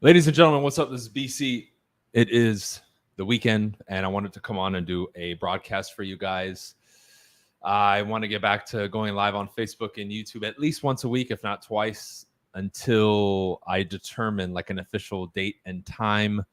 Ladies and gentlemen, what's up? This is BC. It is the weekend, and I wanted to come on and do a broadcast for you guys. I want to get back to going live on Facebook and YouTube at least once a week, if not twice, until I determine like an official date and time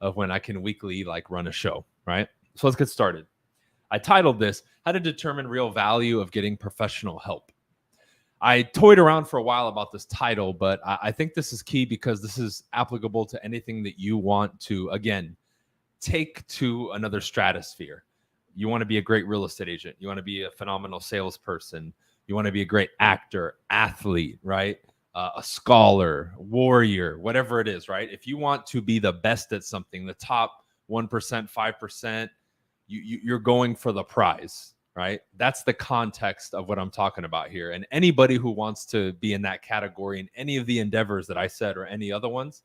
of when I can weekly like run a show, right? So let's get started. I titled this, How to Determine Real Value of Getting Professional Help. I toyed around for a while about this title, but I think this is key because this is applicable to anything that you want to, again, take to another stratosphere. You want to be a great real estate agent. You want to be a phenomenal salesperson. You want to be a great actor, athlete, right? A scholar, warrior, whatever it is, right? If you want to be the best at something, the top 1%, 5%, you're going for the prize, right? That's the context of what I'm talking about here. And anybody who wants to be in that category in any of the endeavors that I said or any other ones,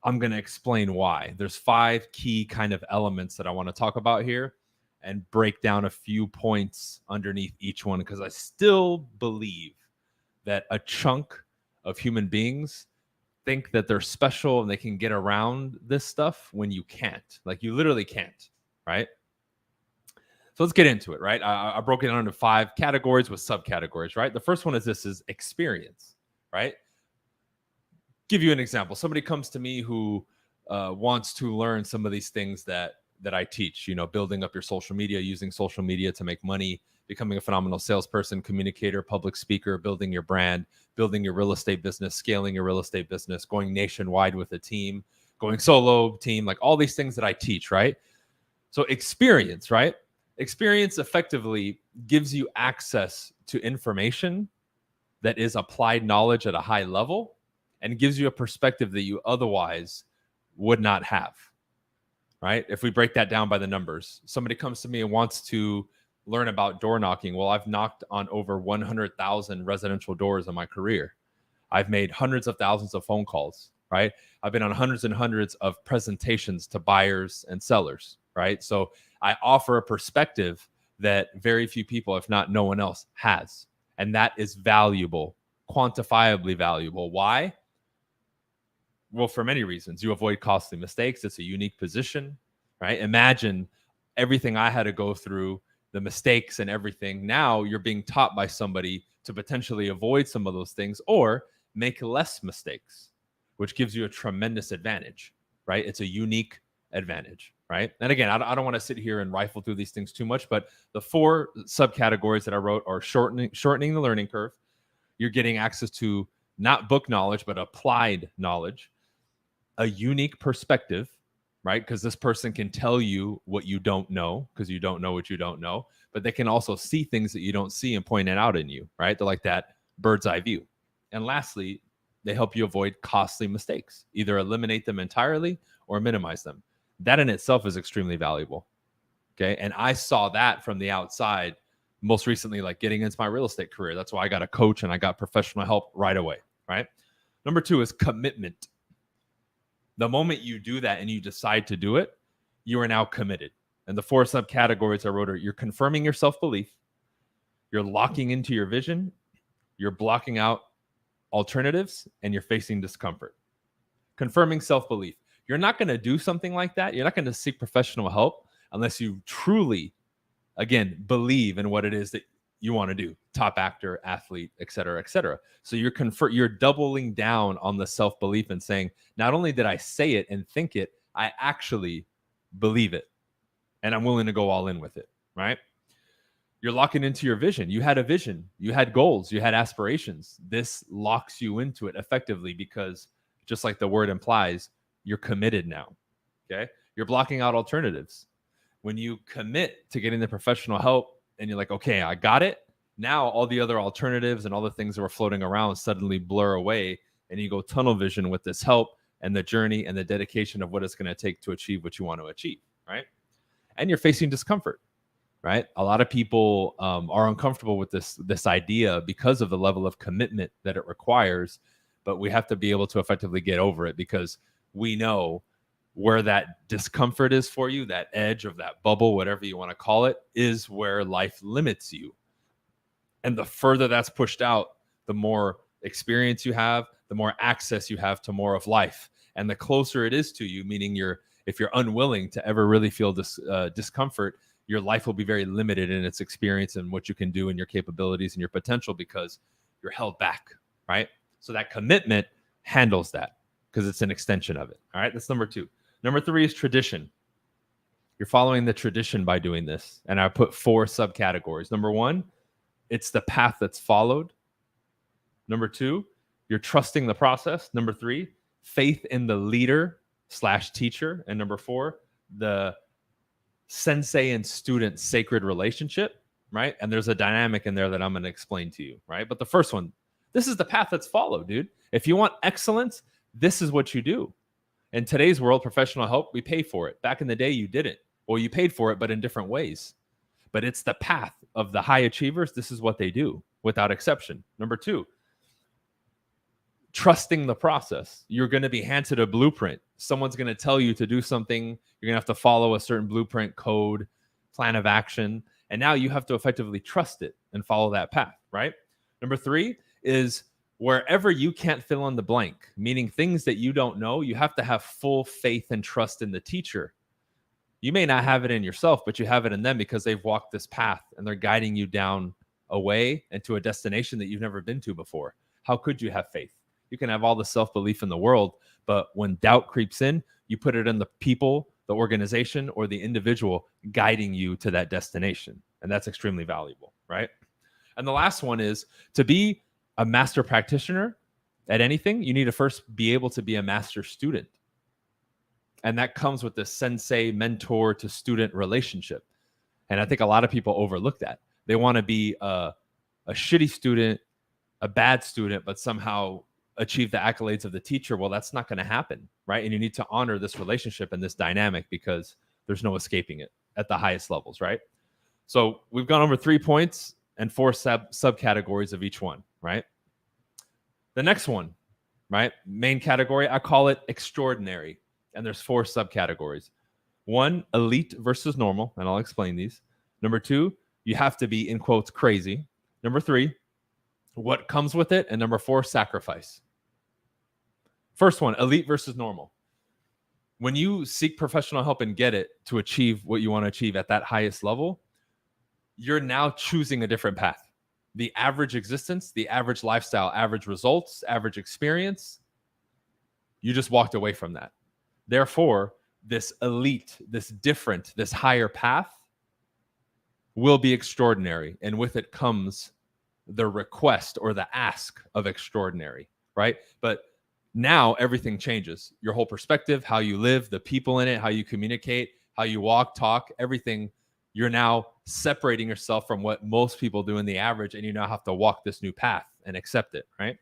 I'm going to explain why. There's 5 key kind of elements that I want to talk about here and break down a few points underneath each one, because I still believe that a chunk of human beings think that they're special and they can get around this stuff when you can't. Like, you literally can't, right? So let's get into it, right? I broke it down into 5 categories with subcategories, right? The first one is experience, right? Give you an example. Somebody comes to me who wants to learn some of these things that I teach, building up your social media, using social media to make money, becoming a phenomenal salesperson, communicator, public speaker, building your brand, building your real estate business, scaling your real estate business, going nationwide with a team, going solo team, like all these things that I teach, right? So experience, right? Experience effectively gives you access to information that is applied knowledge at a high level and gives you a perspective that you otherwise would not have, right? If we break that down by the numbers, somebody comes to me and wants to learn about door knocking. Well, I've knocked on over 100,000 residential doors in my career. I've made hundreds of thousands of phone calls, right? I've been on hundreds and hundreds of presentations to buyers and sellers, right? So I offer a perspective that very few people, if not no one else, has. And that is valuable, quantifiably valuable. Why? Well, for many reasons. You avoid costly mistakes. It's a unique position, right? Imagine everything I had to go through, the mistakes and everything. Now you're being taught by somebody to potentially avoid some of those things or make less mistakes, which gives you a tremendous advantage, right? It's a unique advantage, right? And again, I don't want to sit here and rifle through these things too much, but the 4 subcategories that I wrote are shortening the learning curve. You're getting access to not book knowledge, but applied knowledge, a unique perspective, right? Because this person can tell you what you don't know because you don't know what you don't know, but they can also see things that you don't see and point it out in you, right? They're like that bird's eye view. And lastly, they help you avoid costly mistakes, either eliminate them entirely or minimize them. That in itself is extremely valuable. Okay. And I saw that from the outside most recently, like getting into my real estate career. That's why I got a coach and I got professional help right away. Right. Number 2 is commitment. The moment you do that and you decide to do it, you are now committed. And the 4 subcategories I wrote are: you're confirming your self-belief, you're locking into your vision, you're blocking out alternatives, and you're facing discomfort. Confirming self-belief. You're not going to do something like that. You're not going to seek professional help unless you truly, again, believe in what it is that you want to do. Top actor, athlete, et cetera, et cetera. So you're doubling down on the self-belief and saying, not only did I say it and think it, I actually believe it. And I'm willing to go all in with it, right? You're locking into your vision. You had a vision, you had goals, you had aspirations. This locks you into it effectively because, just like the word implies, you're committed now, okay? You're blocking out alternatives. When you commit to getting the professional help and you're like, okay, I got it, now all the other alternatives and all the things that were floating around suddenly blur away, and you go tunnel vision with this help and the journey and the dedication of what it's going to take to achieve what you want to achieve, right? And you're facing discomfort, right? A lot of people are uncomfortable with this idea because of the level of commitment that it requires, but we have to be able to effectively get over it because we know where that discomfort is for you, that edge of that bubble, whatever you want to call it, is where life limits you. And the further that's pushed out, the more experience you have, the more access you have to more of life. And the closer it is to you, meaning if you're unwilling to ever really feel this discomfort, your life will be very limited in its experience and what you can do and your capabilities and your potential because you're held back, right? So that commitment handles that because it's an extension of it. All right, that's number 2. Number 3 is tradition. You're following the tradition by doing this. And I put 4 subcategories. Number 1, it's the path that's followed. Number 2, you're trusting the process. Number 3, faith in the leader/teacher. And number 4, the sensei and student sacred relationship, right? And there's a dynamic in there that I'm going to explain to you, right? But the first one, this is the path that's followed, dude. If you want excellence, this is what you do. In today's world, professional help, we pay for it. Back in the day, you didn't. Well, you paid for it, but in different ways. But it's the path of the high achievers. This is what they do without exception. Number 2, trusting the process. You're going to be handed a blueprint. Someone's going to tell you to do something. You're going to have to follow a certain blueprint, code, plan of action. And now you have to effectively trust it and follow that path, right? Number 3 is wherever you can't fill in the blank, meaning things that you don't know, you have to have full faith and trust in the teacher. You may not have it in yourself, but you have it in them because they've walked this path and they're guiding you down a way and to a destination that you've never been to before. How could you have faith? You can have all the self-belief in the world, but when doubt creeps in, you put it in the people, the organization, or the individual guiding you to that destination. And that's extremely valuable, right? And the last one is to be a master practitioner at anything, you need to first be able to be a master student. And that comes with the sensei mentor to student relationship. And I think a lot of people overlook that. They want to be a shitty student, a bad student, but somehow achieve the accolades of the teacher. Well, that's not going to happen, right? And you need to honor this relationship and this dynamic because there's no escaping it at the highest levels, right? So we've gone over 3 points and 4 subcategories of each one, right? The next one, right? Main category, I call it extraordinary. And there's 4 subcategories. 1, elite versus normal. And I'll explain these. Number 2, you have to be, in quotes, crazy. Number 3, what comes with it. And number 4, sacrifice. First one, elite versus normal. When you seek professional help and get it to achieve what you want to achieve at that highest level, you're now choosing a different path. The average existence, the average lifestyle, average results, average experience, you just walked away from that. Therefore, this elite, this different, this higher path will be extraordinary. And with it comes the request or the ask of extraordinary, right? But now everything changes. Your whole perspective, how you live, the people in it, how you communicate, how you walk, talk, everything. You're now separating yourself from what most people do in the average, and you now have to walk this new path and accept it, right?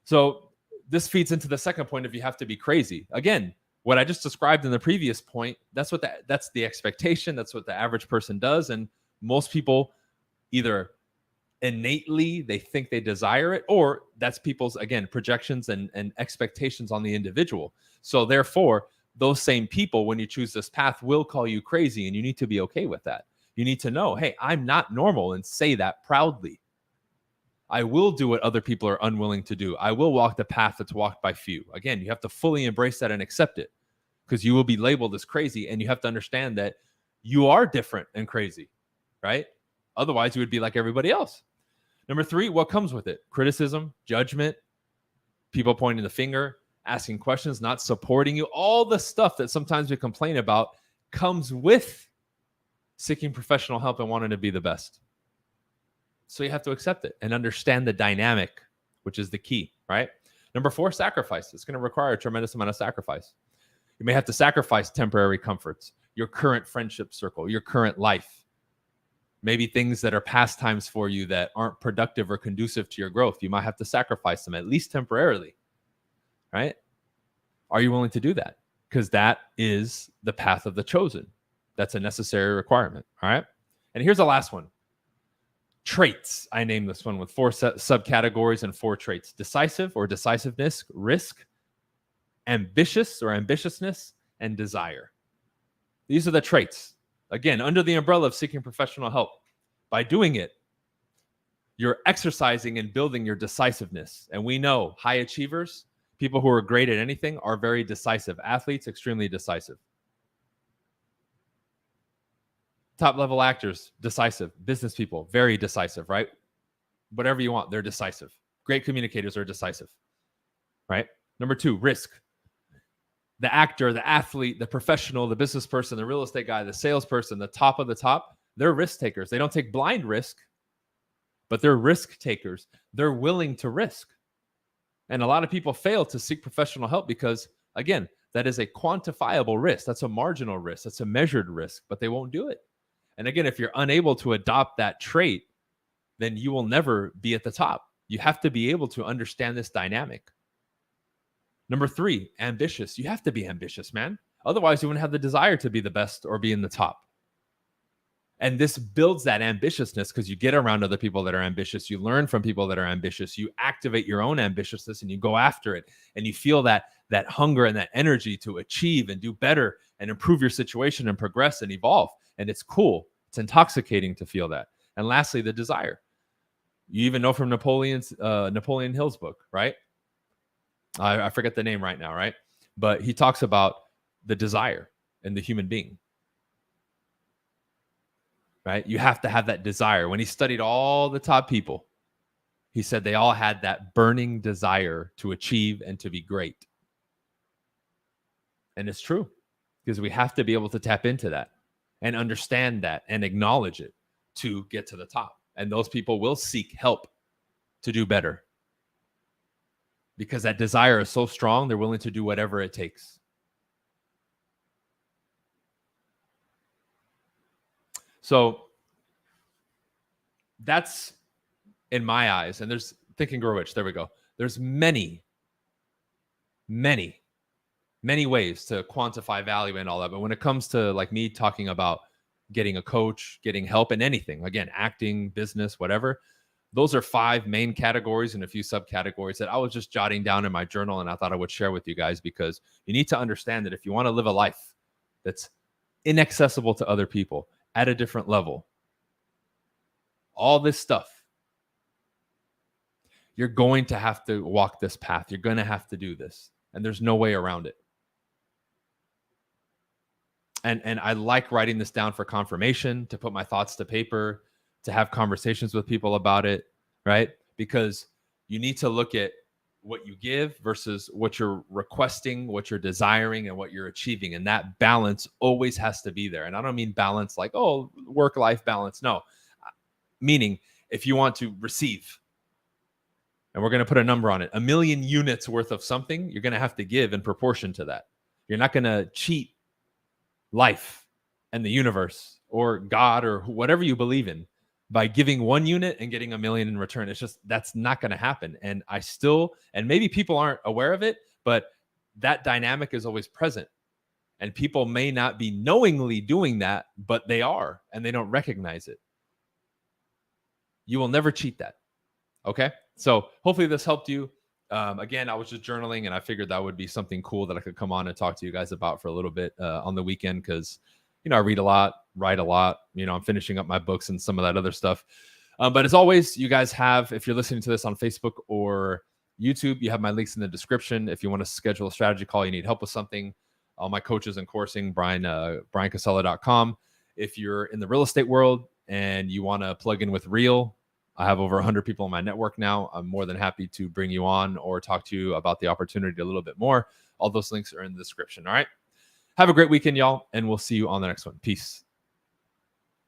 So this feeds into the second point of you have to be crazy. Again, what I just described in the previous point, that's the expectation. That's what the average person does. And most people either innately, they think they desire it, or that's people's, again, projections and expectations on the individual. So therefore, those same people, when you choose this path, will call you crazy, and you need to be okay with that. You need to know, hey, I'm not normal, and say that proudly. I will do what other people are unwilling to do. I will walk the path that's walked by few. Again, you have to fully embrace that and accept it, because you will be labeled as crazy, and you have to understand that you are different and crazy, right? Otherwise, you would be like everybody else. Number 3, what comes with it? Criticism, judgment, people pointing the finger, asking questions, not supporting you. All the stuff that sometimes we complain about comes with seeking professional help and wanting to be the best. So you have to accept it and understand the dynamic, which is the key, right? Number 4, sacrifice. It's going to require a tremendous amount of sacrifice. You may have to sacrifice temporary comforts, your current friendship circle, your current life. Maybe things that are pastimes for you that aren't productive or conducive to your growth. You might have to sacrifice them, at least temporarily, right? Are you willing to do that? Because that is the path of the chosen. That's a necessary requirement, all right? And here's the last one. Traits. I named this one with 4 subcategories and 4 traits. Decisive or decisiveness, risk, ambitious or ambitiousness, and desire. These are the traits. Again, under the umbrella of seeking professional help. By doing it, you're exercising and building your decisiveness. And we know high achievers, people who are great at anything, are very decisive. Athletes, extremely decisive. Top level actors, decisive. Business people, very decisive, right? Whatever you want, they're decisive. Great communicators are decisive, right? Number 2, risk. The actor, the athlete, the professional, the business person, the real estate guy, the salesperson, the top of the top, they're risk takers. They don't take blind risk, but they're risk takers. They're willing to risk. And a lot of people fail to seek professional help because, again, that is a quantifiable risk. That's a marginal risk. That's a measured risk, but they won't do it. And again, if you're unable to adopt that trait, then you will never be at the top. You have to be able to understand this dynamic. Number 3, ambitious. You have to be ambitious, man. Otherwise, you wouldn't have the desire to be the best or be in the top. And this builds that ambitiousness because you get around other people that are ambitious. You learn from people that are ambitious. You activate your own ambitiousness and you go after it. And you feel that hunger and that energy to achieve and do better and improve your situation and progress and evolve. And it's cool. It's intoxicating to feel that. And lastly, the desire. You even know from Napoleon Hill's book, right? I forget the name right now, right? But he talks about the desire in the human being, right? You have to have that desire. When he studied all the top people, he said they all had that burning desire to achieve and to be great. And it's true because we have to be able to tap into that and understand that and acknowledge it to get to the top. And those people will seek help to do better because that desire is so strong, they're willing to do whatever it takes. So that's, in my eyes, and there's Think and Grow Rich. There we go. There's many ways to quantify value and all that. But when it comes to like me talking about getting a coach, getting help in anything, again, acting, business, whatever, those are 5 main categories and a few subcategories that I was just jotting down in my journal. And I thought I would share with you guys because you need to understand that if you want to live a life that's inaccessible to other people at a different level, all this stuff, you're going to have to walk this path. You're going to have to do this. And there's no way around it. And I like writing this down for confirmation, to put my thoughts to paper, to have conversations with people about it, right? Because you need to look at what you give versus what you're requesting, what you're desiring, and what you're achieving. And that balance always has to be there. And I don't mean balance like, oh, work-life balance. No, meaning if you want to receive, and we're going to put a number on it, 1 million units worth of something, you're going to have to give in proportion to that. You're not going to cheat life and the universe or God or whatever you believe in by giving 1 unit and getting 1 million in return. It's just, that's not going to happen. And and maybe people aren't aware of it, but that dynamic is always present. And people may not be knowingly doing that, but they are, and they don't recognize it. You will never cheat that. Okay. So hopefully this helped you. Again, I was just journaling and I figured that would be something cool that I could come on and talk to you guys about for a little bit on the weekend. Cause I read a lot, write a lot, I'm finishing up my books and some of that other stuff. But as always, you guys have, if you're listening to this on Facebook or YouTube, you have my links in the description. If you want to schedule a strategy call, you need help with something, all my coaches and coursing, briancasella.com. If you're in the real estate world and you want to plug in with Real, I have over 100 people in my network now. I'm more than happy to bring you on or talk to you about the opportunity a little bit more. All those links are in the description. All right. Have a great weekend, y'all, and we'll see you on the next one. Peace.